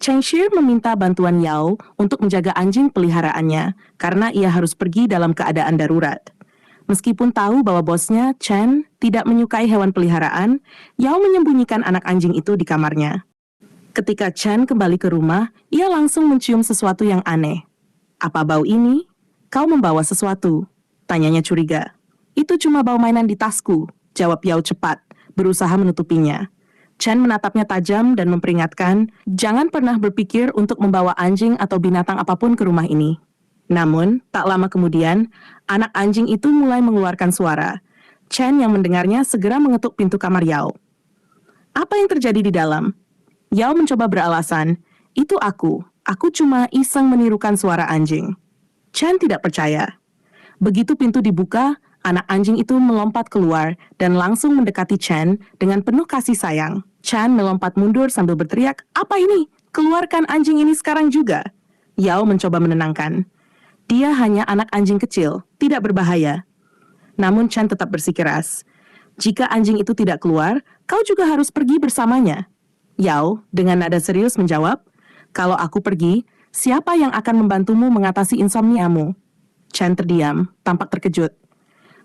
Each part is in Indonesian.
Cheng Shir meminta bantuan Yao untuk menjaga anjing peliharaannya karena ia harus pergi dalam keadaan darurat. Meskipun tahu bahwa bosnya, Chen, tidak menyukai hewan peliharaan, Yao menyembunyikan anak anjing itu di kamarnya. Ketika Chen kembali ke rumah, ia langsung mencium sesuatu yang aneh. "Apa bau ini? Kau membawa sesuatu?" tanyanya curiga. "Itu cuma bau mainan di tasku," jawab Yao cepat, berusaha menutupinya. Chen menatapnya tajam dan memperingatkan, jangan pernah berpikir untuk membawa anjing atau binatang apapun ke rumah ini. Namun, tak lama kemudian, anak anjing itu mulai mengeluarkan suara. Chen yang mendengarnya segera mengetuk pintu kamar Yao. "Apa yang terjadi di dalam?" Yao mencoba beralasan, "Itu aku cuma iseng menirukan suara anjing." Chen tidak percaya. Begitu pintu dibuka, anak anjing itu melompat keluar dan langsung mendekati Chen dengan penuh kasih sayang. Chen melompat mundur sambil berteriak, "Apa ini? Keluarkan anjing ini sekarang juga." Yao mencoba menenangkan. Dia hanya anak anjing kecil, tidak berbahaya. Namun Chen tetap bersikeras. "Jika anjing itu tidak keluar, kau juga harus pergi bersamanya." Yao dengan nada serius menjawab, "Kalau aku pergi, siapa yang akan membantumu mengatasi insomniamu?" Chen terdiam, tampak terkejut.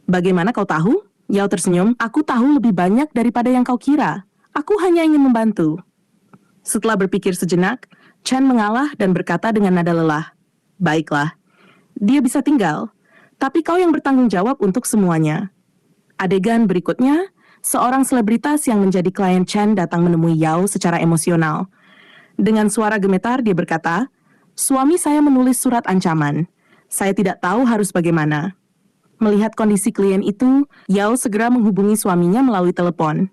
"Bagaimana kau tahu?" Yao tersenyum, "Aku tahu lebih banyak daripada yang kau kira. Aku hanya ingin membantu." Setelah berpikir sejenak, Chen mengalah dan berkata dengan nada lelah, "Baiklah, dia bisa tinggal, tapi kau yang bertanggung jawab untuk semuanya." Adegan berikutnya, seorang selebritas yang menjadi klien Chen datang menemui Yao secara emosional. Dengan suara gemetar dia berkata, "Suami saya menulis surat ancaman. Saya tidak tahu harus bagaimana." Melihat kondisi klien itu, Yao segera menghubungi suaminya melalui telepon.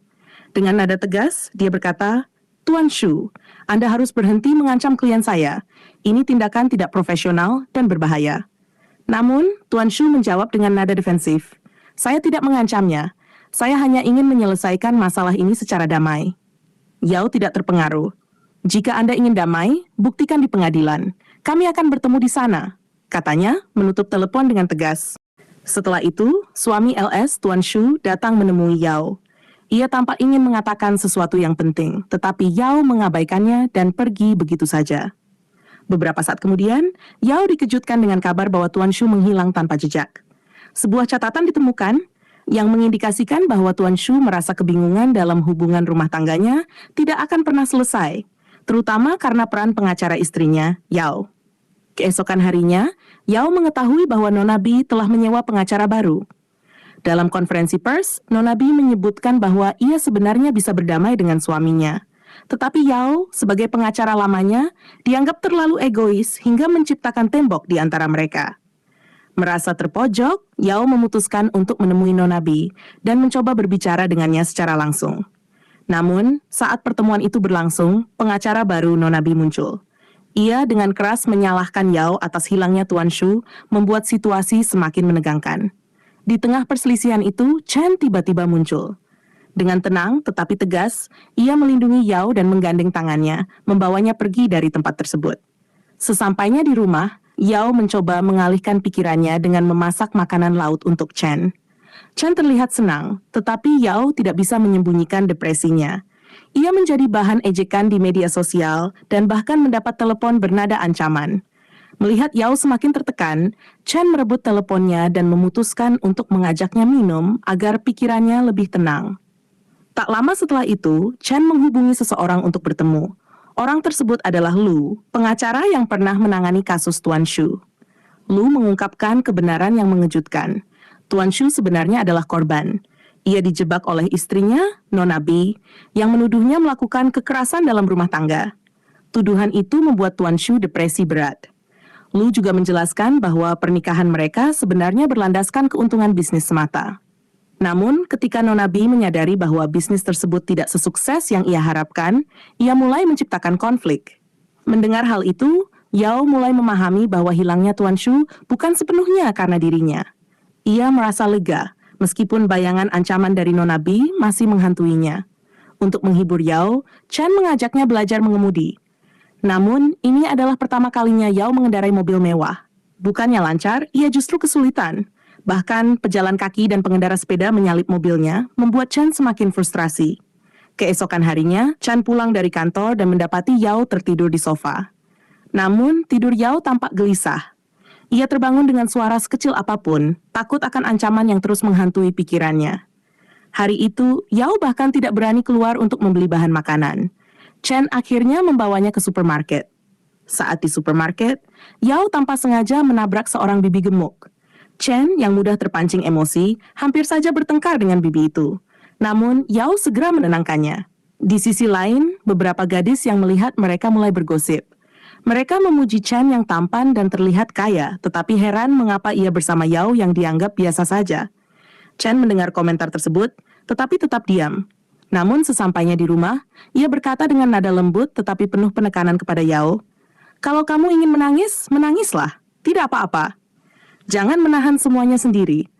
Dengan nada tegas, dia berkata, "Tuan Shu, Anda harus berhenti mengancam klien saya. Ini tindakan tidak profesional dan berbahaya." Namun, Tuan Shu menjawab dengan nada defensif, "Saya tidak mengancamnya. Saya hanya ingin menyelesaikan masalah ini secara damai." Yao tidak terpengaruh. "Jika Anda ingin damai, buktikan di pengadilan. Kami akan bertemu di sana," katanya, menutup telepon dengan tegas. Setelah itu, suami LS, Tuan Shu, datang menemui Yao. Ia tampak ingin mengatakan sesuatu yang penting, tetapi Yao mengabaikannya dan pergi begitu saja. Beberapa saat kemudian, Yao dikejutkan dengan kabar bahwa Tuan Shu menghilang tanpa jejak. Sebuah catatan ditemukan yang mengindikasikan bahwa Tuan Shu merasa kebingungan dalam hubungan rumah tangganya tidak akan pernah selesai, terutama karena peran pengacara istrinya, Yao. Keesokan harinya, Yao mengetahui bahwa Nona Bi telah menyewa pengacara baru. Dalam konferensi pers, Nona Bi menyebutkan bahwa ia sebenarnya bisa berdamai dengan suaminya. Tetapi Yao, sebagai pengacara lamanya, dianggap terlalu egois hingga menciptakan tembok di antara mereka. Merasa terpojok, Yao memutuskan untuk menemui Nona Bi dan mencoba berbicara dengannya secara langsung. Namun, saat pertemuan itu berlangsung, pengacara baru Nona Bi muncul. Ia dengan keras menyalahkan Yao atas hilangnya Tuan Shu, membuat situasi semakin menegangkan. Di tengah perselisihan itu, Chen tiba-tiba muncul. Dengan tenang tetapi tegas, ia melindungi Yao dan menggandeng tangannya, membawanya pergi dari tempat tersebut. Sesampainya di rumah, Yao mencoba mengalihkan pikirannya dengan memasak makanan laut untuk Chen. Chen terlihat senang, tetapi Yao tidak bisa menyembunyikan depresinya. Ia menjadi bahan ejekan di media sosial dan bahkan mendapat telepon bernada ancaman. Melihat Yao semakin tertekan, Chen merebut teleponnya dan memutuskan untuk mengajaknya minum agar pikirannya lebih tenang. Tak lama setelah itu, Chen menghubungi seseorang untuk bertemu. Orang tersebut adalah Lu, pengacara yang pernah menangani kasus Tuan Shu. Lu mengungkapkan kebenaran yang mengejutkan. Tuan Shu sebenarnya adalah korban. Ia dijebak oleh istrinya, Nona Bi, yang menuduhnya melakukan kekerasan dalam rumah tangga. Tuduhan itu membuat Tuan Shu depresi berat. Lu juga menjelaskan bahwa pernikahan mereka sebenarnya berlandaskan keuntungan bisnis semata. Namun, ketika Nona Bi menyadari bahwa bisnis tersebut tidak sesukses yang ia harapkan, ia mulai menciptakan konflik. Mendengar hal itu, Yao mulai memahami bahwa hilangnya Tuan Shu bukan sepenuhnya karena dirinya. Ia merasa lega, meskipun bayangan ancaman dari Nona Bi masih menghantuinya. Untuk menghibur Yao, Chen mengajaknya belajar mengemudi. Namun, ini adalah pertama kalinya Yao mengendarai mobil mewah. Bukannya lancar, ia justru kesulitan. Bahkan, pejalan kaki dan pengendara sepeda menyalip mobilnya, membuat Chen semakin frustrasi. Keesokan harinya, Chan pulang dari kantor dan mendapati Yao tertidur di sofa. Namun, tidur Yao tampak gelisah. Ia terbangun dengan suara sekecil apapun, takut akan ancaman yang terus menghantui pikirannya. Hari itu, Yao bahkan tidak berani keluar untuk membeli bahan makanan. Chen akhirnya membawanya ke supermarket. Saat di supermarket, Yao tanpa sengaja menabrak seorang bibi gemuk. Chen yang mudah terpancing emosi, hampir saja bertengkar dengan bibi itu. Namun, Yao segera menenangkannya. Di sisi lain, beberapa gadis yang melihat mereka mulai bergosip. Mereka memuji Chen yang tampan dan terlihat kaya, tetapi heran mengapa ia bersama Yao yang dianggap biasa saja. Chen mendengar komentar tersebut, tetapi tetap diam. Namun sesampainya di rumah, ia berkata dengan nada lembut tetapi penuh penekanan kepada Yao, "Kalau kamu ingin menangis, menangislah. Tidak apa-apa. Jangan menahan semuanya sendiri."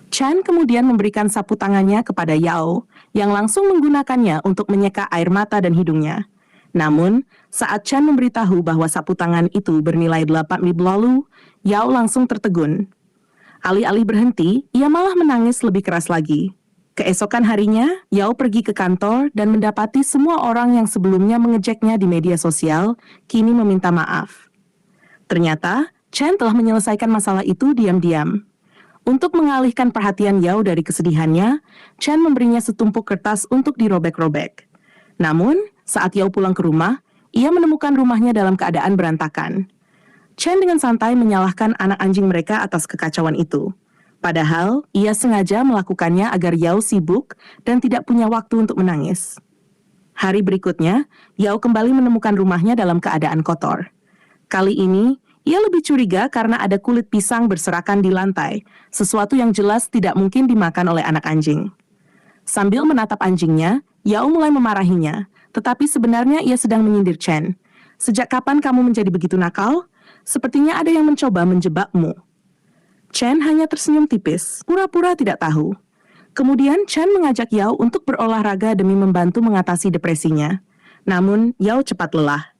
Chen kemudian memberikan sapu tangannya kepada Yao, yang langsung menggunakannya untuk menyeka air mata dan hidungnya. Namun, saat Chen memberitahu bahwa sapu tangan itu bernilai 8.000 lalu, Yao langsung tertegun. Alih-alih berhenti, ia malah menangis lebih keras lagi. Keesokan harinya, Yao pergi ke kantor dan mendapati semua orang yang sebelumnya mengejeknya di media sosial, kini meminta maaf. Ternyata, Chen telah menyelesaikan masalah itu diam-diam. Untuk mengalihkan perhatian Yao dari kesedihannya, Chen memberinya setumpuk kertas untuk dirobek-robek. Namun, saat Yao pulang ke rumah, ia menemukan rumahnya dalam keadaan berantakan. Chen dengan santai menyalahkan anak anjing mereka atas kekacauan itu. Padahal, ia sengaja melakukannya agar Yao sibuk dan tidak punya waktu untuk menangis. Hari berikutnya, Yao kembali menemukan rumahnya dalam keadaan kotor. Kali ini, ia lebih curiga karena ada kulit pisang berserakan di lantai, sesuatu yang jelas tidak mungkin dimakan oleh anak anjing. Sambil menatap anjingnya, Yao mulai memarahinya, tetapi sebenarnya ia sedang menyindir Chen. "Sejak kapan kamu menjadi begitu nakal? Sepertinya ada yang mencoba menjebakmu." Chen hanya tersenyum tipis, pura-pura tidak tahu. Kemudian Chen mengajak Yao untuk berolahraga demi membantu mengatasi depresinya. Namun, Yao cepat lelah.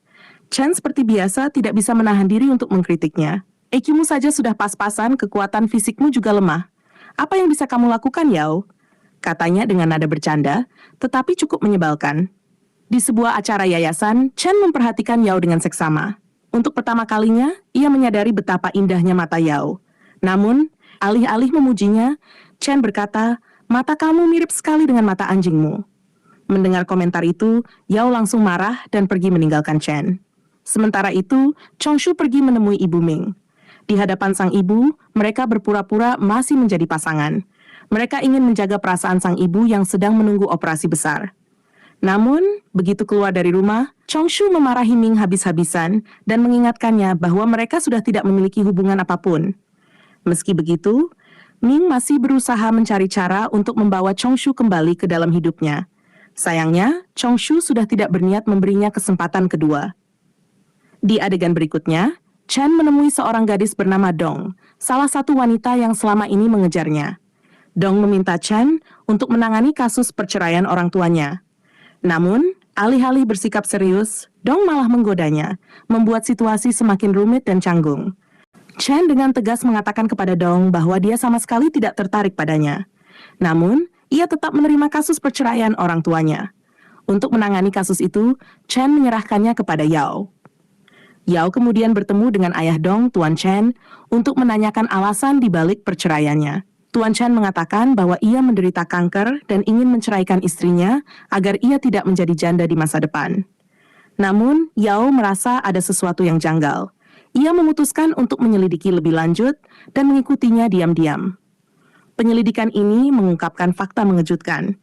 Chen seperti biasa tidak bisa menahan diri untuk mengkritiknya. "IQ-mu saja sudah pas-pasan, kekuatan fisikmu juga lemah. Apa yang bisa kamu lakukan, Yao?" Katanya dengan nada bercanda, tetapi cukup menyebalkan. Di sebuah acara yayasan, Chen memperhatikan Yao dengan seksama. Untuk pertama kalinya, ia menyadari betapa indahnya mata Yao. Namun, alih-alih memujinya, Chen berkata, "Mata kamu mirip sekali dengan mata anjingmu." Mendengar komentar itu, Yao langsung marah dan pergi meninggalkan Chen. Sementara itu, Chongshu pergi menemui Ibu Ming. Di hadapan sang ibu, mereka berpura-pura masih menjadi pasangan. Mereka ingin menjaga perasaan sang ibu yang sedang menunggu operasi besar. Namun, begitu keluar dari rumah, Chongshu memarahi Ming habis-habisan dan mengingatkannya bahwa mereka sudah tidak memiliki hubungan apapun. Meski begitu, Ming masih berusaha mencari cara untuk membawa Chongshu kembali ke dalam hidupnya. Sayangnya, Chongshu sudah tidak berniat memberinya kesempatan kedua. Di adegan berikutnya, Chen menemui seorang gadis bernama Dong, salah satu wanita yang selama ini mengejarnya. Dong meminta Chen untuk menangani kasus perceraian orang tuanya. Namun, alih-alih bersikap serius, Dong malah menggodanya, membuat situasi semakin rumit dan canggung. Chen dengan tegas mengatakan kepada Dong bahwa dia sama sekali tidak tertarik padanya. Namun, ia tetap menerima kasus perceraian orang tuanya. Untuk menangani kasus itu, Chen menyerahkannya kepada Yao. Yao kemudian bertemu dengan ayah Dong, Tuan Chen, untuk menanyakan alasan di balik perceraiannya. Tuan Chen mengatakan bahwa ia menderita kanker dan ingin menceraikan istrinya agar ia tidak menjadi janda di masa depan. Namun, Yao merasa ada sesuatu yang janggal. Ia memutuskan untuk menyelidiki lebih lanjut dan mengikutinya diam-diam. Penyelidikan ini mengungkapkan fakta mengejutkan.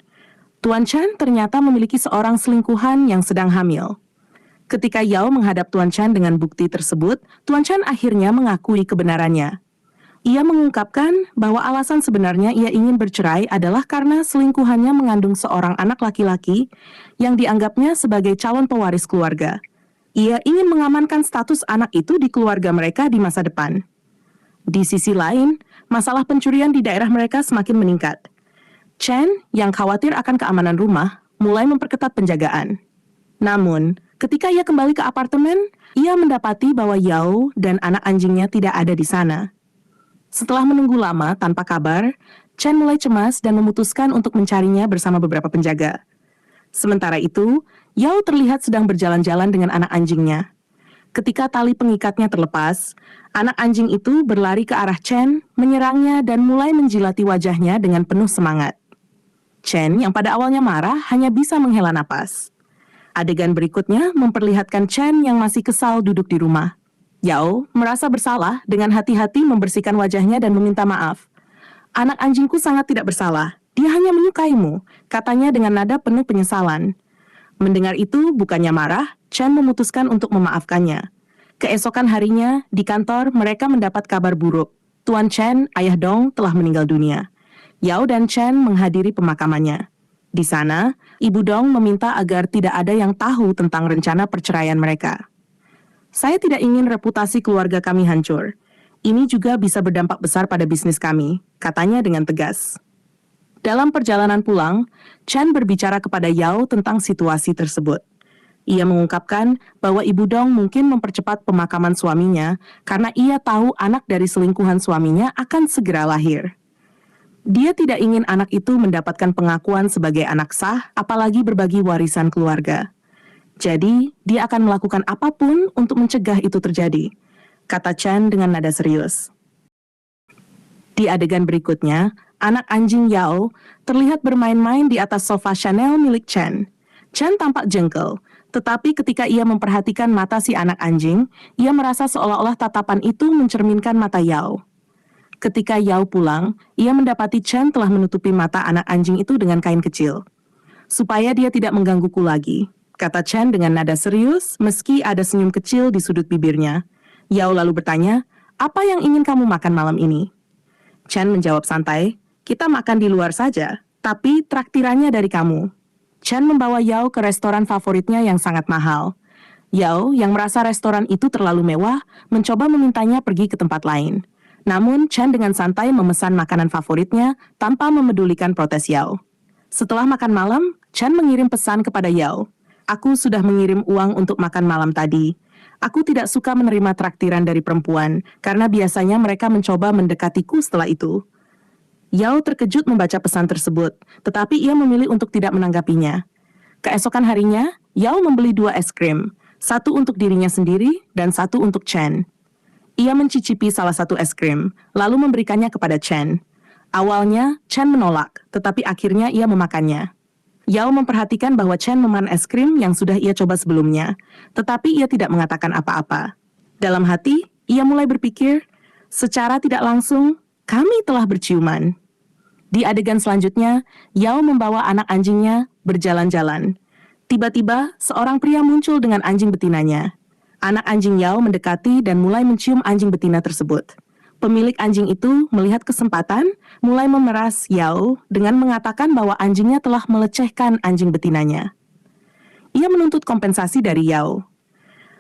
Tuan Chen ternyata memiliki seorang selingkuhan yang sedang hamil. Ketika Yao menghadap Tuan Chen dengan bukti tersebut, Tuan Chen akhirnya mengakui kebenarannya. Ia mengungkapkan bahwa alasan sebenarnya ia ingin bercerai adalah karena selingkuhannya mengandung seorang anak laki-laki yang dianggapnya sebagai calon pewaris keluarga. Ia ingin mengamankan status anak itu di keluarga mereka di masa depan. Di sisi lain, masalah pencurian di daerah mereka semakin meningkat. Chen, yang khawatir akan keamanan rumah, mulai memperketat penjagaan. Namun, ketika ia kembali ke apartemen, ia mendapati bahwa Yao dan anak anjingnya tidak ada di sana. Setelah menunggu lama tanpa kabar, Chen mulai cemas dan memutuskan untuk mencarinya bersama beberapa penjaga. Sementara itu, Yao terlihat sedang berjalan-jalan dengan anak anjingnya. Ketika tali pengikatnya terlepas, anak anjing itu berlari ke arah Chen, menyerangnya dan mulai menjilati wajahnya dengan penuh semangat. Chen yang pada awalnya marah hanya bisa menghela napas. Adegan berikutnya memperlihatkan Chen yang masih kesal duduk di rumah. Yao merasa bersalah dengan hati-hati membersihkan wajahnya dan meminta maaf. Anak anjingku sangat tidak bersalah, dia hanya menyukaimu, katanya dengan nada penuh penyesalan. Mendengar itu, bukannya marah, Chen memutuskan untuk memaafkannya. Keesokan harinya, di kantor mereka mendapat kabar buruk. Tuan Chen, ayah Dong, telah meninggal dunia. Yao dan Chen menghadiri pemakamannya. Di sana, Ibu Dong meminta agar tidak ada yang tahu tentang rencana perceraian mereka. Saya tidak ingin reputasi keluarga kami hancur. Ini juga bisa berdampak besar pada bisnis kami, katanya dengan tegas. Dalam perjalanan pulang, Chen berbicara kepada Yao tentang situasi tersebut. Ia mengungkapkan bahwa Ibu Dong mungkin mempercepat pemakaman suaminya karena ia tahu anak dari selingkuhan suaminya akan segera lahir. Dia tidak ingin anak itu mendapatkan pengakuan sebagai anak sah, apalagi berbagi warisan keluarga. Jadi, dia akan melakukan apapun untuk mencegah itu terjadi, kata Chen dengan nada serius. Di adegan berikutnya, anak anjing Yao terlihat bermain-main di atas sofa Chanel milik Chen. Chen tampak jengkel, tetapi ketika ia memperhatikan mata si anak anjing, ia merasa seolah-olah tatapan itu mencerminkan mata Yao. Ketika Yao pulang, ia mendapati Chen telah menutupi mata anak anjing itu dengan kain kecil. Supaya dia tidak menggangguku lagi, kata Chen dengan nada serius meski ada senyum kecil di sudut bibirnya. Yao lalu bertanya, apa yang ingin kamu makan malam ini? Chen menjawab santai, kita makan di luar saja, tapi traktirannya dari kamu. Chen membawa Yao ke restoran favoritnya yang sangat mahal. Yao, yang merasa restoran itu terlalu mewah, mencoba memintanya pergi ke tempat lain. Namun, Chen dengan santai memesan makanan favoritnya tanpa memedulikan protes Yao. Setelah makan malam, Chen mengirim pesan kepada Yao. Aku sudah mengirim uang untuk makan malam tadi. Aku tidak suka menerima traktiran dari perempuan, karena biasanya mereka mencoba mendekatiku setelah itu. Yao terkejut membaca pesan tersebut, tetapi ia memilih untuk tidak menanggapinya. Keesokan harinya, Yao membeli 2 es krim, satu untuk dirinya sendiri dan satu untuk Chen. Ia mencicipi salah satu es krim, lalu memberikannya kepada Chen. Awalnya, Chen menolak, tetapi akhirnya ia memakannya. Yao memperhatikan bahwa Chen memakan es krim yang sudah ia coba sebelumnya, tetapi ia tidak mengatakan apa-apa. Dalam hati, ia mulai berpikir, secara tidak langsung, kami telah berciuman. Di adegan selanjutnya, Yao membawa anak anjingnya berjalan-jalan. Tiba-tiba, seorang pria muncul dengan anjing betinanya. Anak anjing Yao mendekati dan mulai mencium anjing betina tersebut. Pemilik anjing itu melihat kesempatan, mulai memeras Yao dengan mengatakan bahwa anjingnya telah melecehkan anjing betinanya. Ia menuntut kompensasi dari Yao.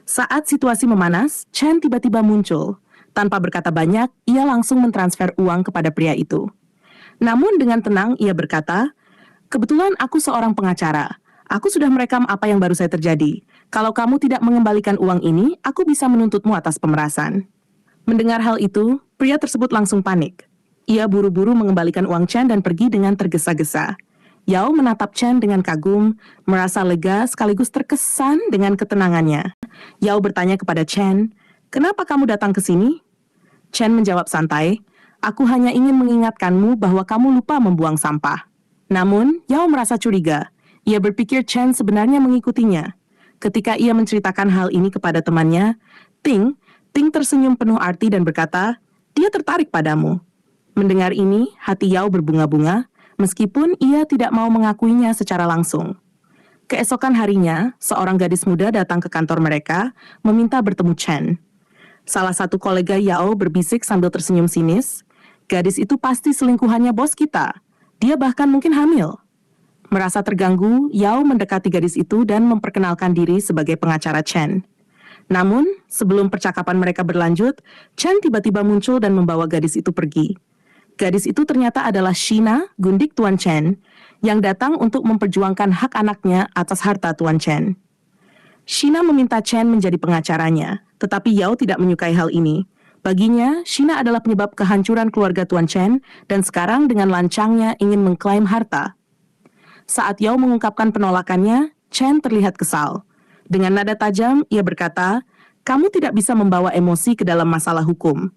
Saat situasi memanas, Chen tiba-tiba muncul. Tanpa berkata banyak, ia langsung mentransfer uang kepada pria itu. Namun dengan tenang ia berkata, kebetulan aku seorang pengacara. Aku sudah merekam apa yang baru saja terjadi. Kalau kamu tidak mengembalikan uang ini, aku bisa menuntutmu atas pemerasan. Mendengar hal itu, pria tersebut langsung panik. Ia buru-buru mengembalikan uang Chen dan pergi dengan tergesa-gesa. Yao menatap Chen dengan kagum, merasa lega sekaligus terkesan dengan ketenangannya. Yao bertanya kepada Chen, kenapa kamu datang ke sini? Chen menjawab santai, aku hanya ingin mengingatkanmu bahwa kamu lupa membuang sampah. Namun, Yao merasa curiga. Ia berpikir Chen sebenarnya mengikutinya. Ketika ia menceritakan hal ini kepada temannya, Ting tersenyum penuh arti dan berkata, dia tertarik padamu. Mendengar ini, hati Yao berbunga-bunga, meskipun ia tidak mau mengakuinya secara langsung. Keesokan harinya, seorang gadis muda datang ke kantor mereka, meminta bertemu Chen. Salah satu kolega Yao berbisik sambil tersenyum sinis, gadis itu pasti selingkuhannya bos kita. Dia bahkan mungkin hamil. Merasa terganggu, Yao mendekati gadis itu dan memperkenalkan diri sebagai pengacara Chen. Namun, sebelum percakapan mereka berlanjut, Chen tiba-tiba muncul dan membawa gadis itu pergi. Gadis itu ternyata adalah Shina, gundik Tuan Chen, yang datang untuk memperjuangkan hak anaknya atas harta Tuan Chen. Shina meminta Chen menjadi pengacaranya, tetapi Yao tidak menyukai hal ini. Baginya, Shina adalah penyebab kehancuran keluarga Tuan Chen, dan sekarang dengan lancangnya ingin mengklaim harta. Saat Yao mengungkapkan penolakannya, Chen terlihat kesal. Dengan nada tajam, ia berkata, "Kamu tidak bisa membawa emosi ke dalam masalah hukum.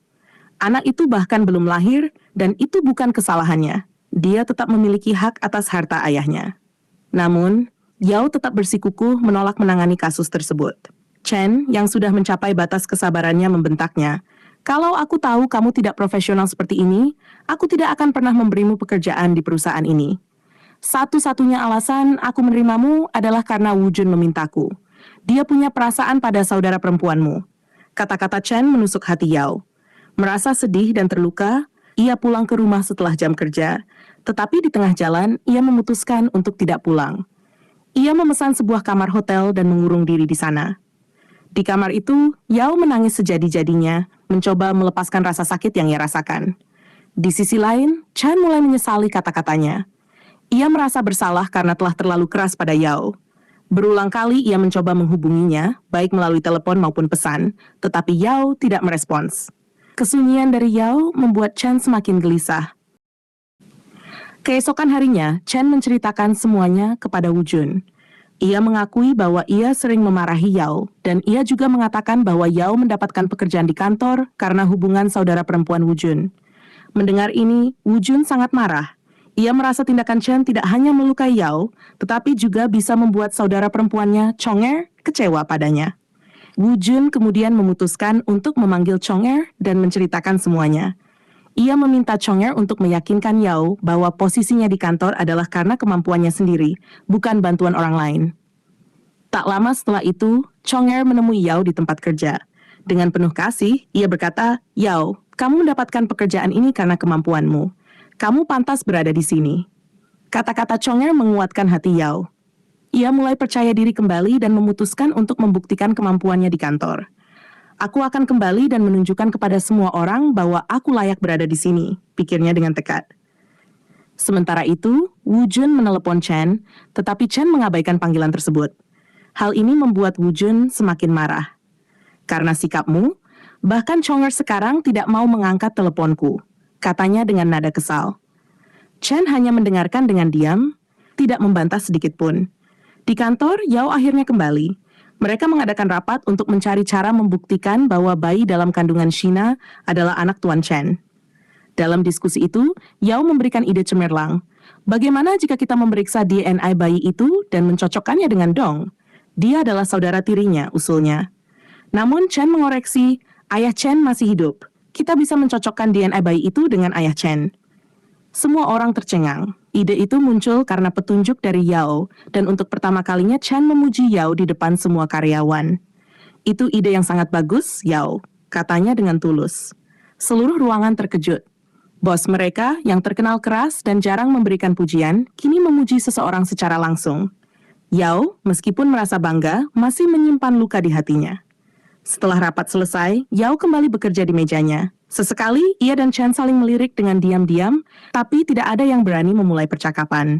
Anak itu bahkan belum lahir, dan itu bukan kesalahannya. Dia tetap memiliki hak atas harta ayahnya." Namun, Yao tetap bersikukuh menolak menangani kasus tersebut. Chen, yang sudah mencapai batas kesabarannya, membentaknya, "Kalau aku tahu kamu tidak profesional seperti ini, aku tidak akan pernah memberimu pekerjaan di perusahaan ini. Satu-satunya alasan aku menerimamu adalah karena Wu Jun memintaku. Dia punya perasaan pada saudara perempuanmu." Kata-kata Chen menusuk hati Yao. Merasa sedih dan terluka, ia pulang ke rumah setelah jam kerja, tetapi di tengah jalan ia memutuskan untuk tidak pulang. Ia memesan sebuah kamar hotel dan mengurung diri di sana. Di kamar itu, Yao menangis sejadi-jadinya, mencoba melepaskan rasa sakit yang ia rasakan. Di sisi lain, Chen mulai menyesali kata-katanya. Ia merasa bersalah karena telah terlalu keras pada Yao. Berulang kali ia mencoba menghubunginya, baik melalui telepon maupun pesan, tetapi Yao tidak merespons. Kesunyian dari Yao membuat Chen semakin gelisah. Keesokan harinya, Chen menceritakan semuanya kepada Wu Jun. Ia mengakui bahwa ia sering memarahi Yao, dan ia juga mengatakan bahwa Yao mendapatkan pekerjaan di kantor karena hubungan saudara perempuan Wu Jun. Mendengar ini, Wu Jun sangat marah. Ia merasa tindakan Chen tidak hanya melukai Yao, tetapi juga bisa membuat saudara perempuannya, Chong-er, kecewa padanya. Wu Jun kemudian memutuskan untuk memanggil Chong-er dan menceritakan semuanya. Ia meminta Chong-er untuk meyakinkan Yao bahwa posisinya di kantor adalah karena kemampuannya sendiri, bukan bantuan orang lain. Tak lama setelah itu, Chong-er menemui Yao di tempat kerja. Dengan penuh kasih, ia berkata, "Yao, kamu mendapatkan pekerjaan ini karena kemampuanmu. Kamu pantas berada di sini." Kata-kata Chong-er menguatkan hati Yao. Ia mulai percaya diri kembali dan memutuskan untuk membuktikan kemampuannya di kantor. "Aku akan kembali dan menunjukkan kepada semua orang bahwa aku layak berada di sini," pikirnya dengan tekad. Sementara itu, Wu Jun menelepon Chen, tetapi Chen mengabaikan panggilan tersebut. Hal ini membuat Wu Jun semakin marah. "Karena sikapmu, bahkan Chong-er sekarang tidak mau mengangkat teleponku," katanya dengan nada kesal. Chen hanya mendengarkan dengan diam, tidak membantah sedikit pun. Di kantor, Yao akhirnya kembali. Mereka mengadakan rapat untuk mencari cara membuktikan bahwa bayi dalam kandungan Shina adalah anak Tuan Chen. Dalam diskusi itu, Yao memberikan ide cemerlang. "Bagaimana jika kita memeriksa DNA bayi itu dan mencocokkannya dengan Dong? Dia adalah saudara tirinya," usulnya. Namun Chen mengoreksi, "Ayah Chen masih hidup. Kita bisa mencocokkan DNA bayi itu dengan ayah Chen." Semua orang tercengang. Ide itu muncul karena petunjuk dari Yao, dan untuk pertama kalinya Chen memuji Yao di depan semua karyawan. "Itu ide yang sangat bagus, Yao," katanya dengan tulus. Seluruh ruangan terkejut. Bos mereka, yang terkenal keras dan jarang memberikan pujian, kini memuji seseorang secara langsung. Yao, meskipun merasa bangga, masih menyimpan luka di hatinya. Setelah rapat selesai, Yao kembali bekerja di mejanya. Sesekali, ia dan Chen saling melirik dengan diam-diam, tapi tidak ada yang berani memulai percakapan.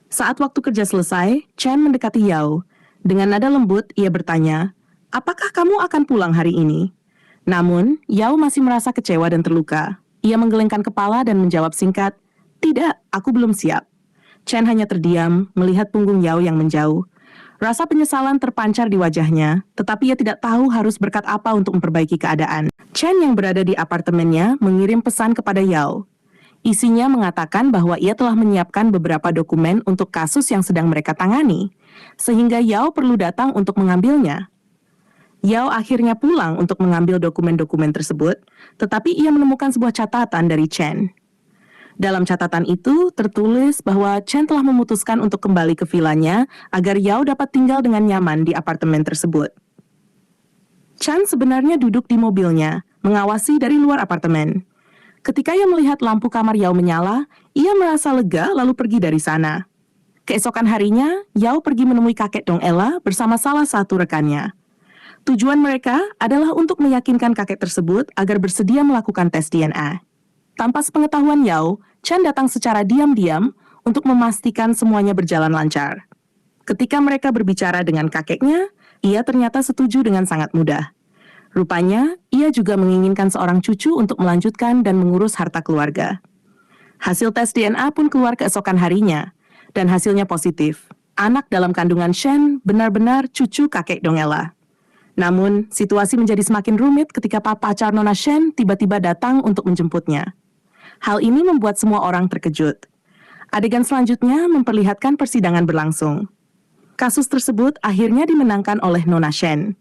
Saat waktu kerja selesai, Chen mendekati Yao. Dengan nada lembut, ia bertanya, "Apakah kamu akan pulang hari ini?" Namun, Yao masih merasa kecewa dan terluka. Ia menggelengkan kepala dan menjawab singkat, "Tidak, aku belum siap." Chen hanya terdiam, melihat punggung Yao yang menjauh. Rasa penyesalan terpancar di wajahnya, tetapi ia tidak tahu harus berkat apa untuk memperbaiki keadaan. Chen yang berada di apartemennya mengirim pesan kepada Yao. Isinya mengatakan bahwa ia telah menyiapkan beberapa dokumen untuk kasus yang sedang mereka tangani, sehingga Yao perlu datang untuk mengambilnya. Yao akhirnya pulang untuk mengambil dokumen-dokumen tersebut, tetapi ia menemukan sebuah catatan dari Chen. Dalam catatan itu tertulis bahwa Chen telah memutuskan untuk kembali ke vilanya agar Yao dapat tinggal dengan nyaman di apartemen tersebut. Chen sebenarnya duduk di mobilnya, mengawasi dari luar apartemen. Ketika ia melihat lampu kamar Yao menyala, ia merasa lega lalu pergi dari sana. Keesokan harinya, Yao pergi menemui kakek Dong Ella bersama salah satu rekannya. Tujuan mereka adalah untuk meyakinkan kakek tersebut agar bersedia melakukan tes DNA. Tanpa sepengetahuan Yao, Chen datang secara diam-diam untuk memastikan semuanya berjalan lancar. Ketika mereka berbicara dengan kakeknya, ia ternyata setuju dengan sangat mudah. Rupanya, ia juga menginginkan seorang cucu untuk melanjutkan dan mengurus harta keluarga. Hasil tes DNA pun keluar keesokan harinya. dan hasilnya positif. Anak dalam kandungan Shen benar-benar cucu kakek Dong Ella. Namun, situasi menjadi semakin rumit ketika papa pacar Nona Shen tiba-tiba datang untuk menjemputnya. Hal ini membuat semua orang terkejut. Adegan selanjutnya memperlihatkan persidangan berlangsung. Kasus tersebut akhirnya dimenangkan oleh Nona Shen.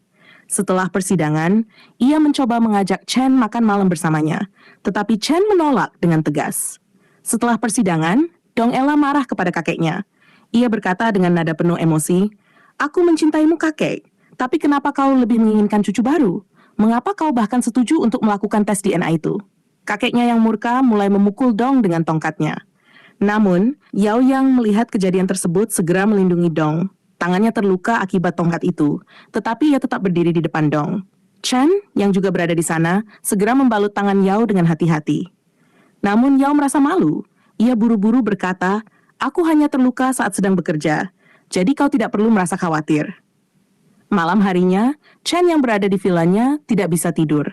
Setelah persidangan, ia mencoba mengajak Chen makan malam bersamanya, tetapi Chen menolak dengan tegas. Setelah persidangan, Dong Ella marah kepada kakeknya. Ia berkata dengan nada penuh emosi, "Aku mencintaimu kakek, tapi kenapa kau lebih menginginkan cucu baru? Mengapa kau bahkan setuju untuk melakukan tes DNA itu?" Kakeknya yang murka mulai memukul Dong dengan tongkatnya. Namun, Yao yang melihat kejadian tersebut segera melindungi Dong. Tangannya terluka akibat tongkat itu, tetapi ia tetap berdiri di depan Dong. Chen, yang juga berada di sana, segera membalut tangan Yao dengan hati-hati. Namun Yao merasa malu. Ia buru-buru berkata, "Aku hanya terluka saat sedang bekerja, jadi kau tidak perlu merasa khawatir." Malam harinya, Chen yang berada di vilanya tidak bisa tidur.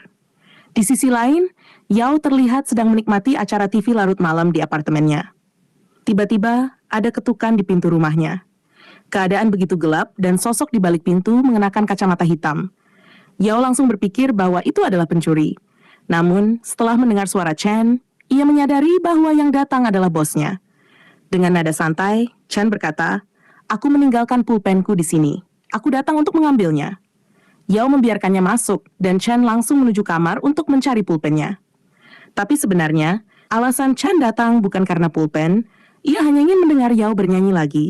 Di sisi lain, Yao terlihat sedang menikmati acara TV larut malam di apartemennya. Tiba-tiba, ada ketukan di pintu rumahnya. Keadaan begitu gelap dan sosok di balik pintu mengenakan kacamata hitam. Yao langsung berpikir bahwa itu adalah pencuri. Namun, setelah mendengar suara Chen, ia menyadari bahwa yang datang adalah bosnya. Dengan nada santai, Chen berkata, "Aku meninggalkan pulpenku di sini. Aku datang untuk mengambilnya." Yao membiarkannya masuk, dan Chen langsung menuju kamar untuk mencari pulpennya. Tapi sebenarnya, alasan Chen datang bukan karena pulpen, ia hanya ingin mendengar Yao bernyanyi lagi.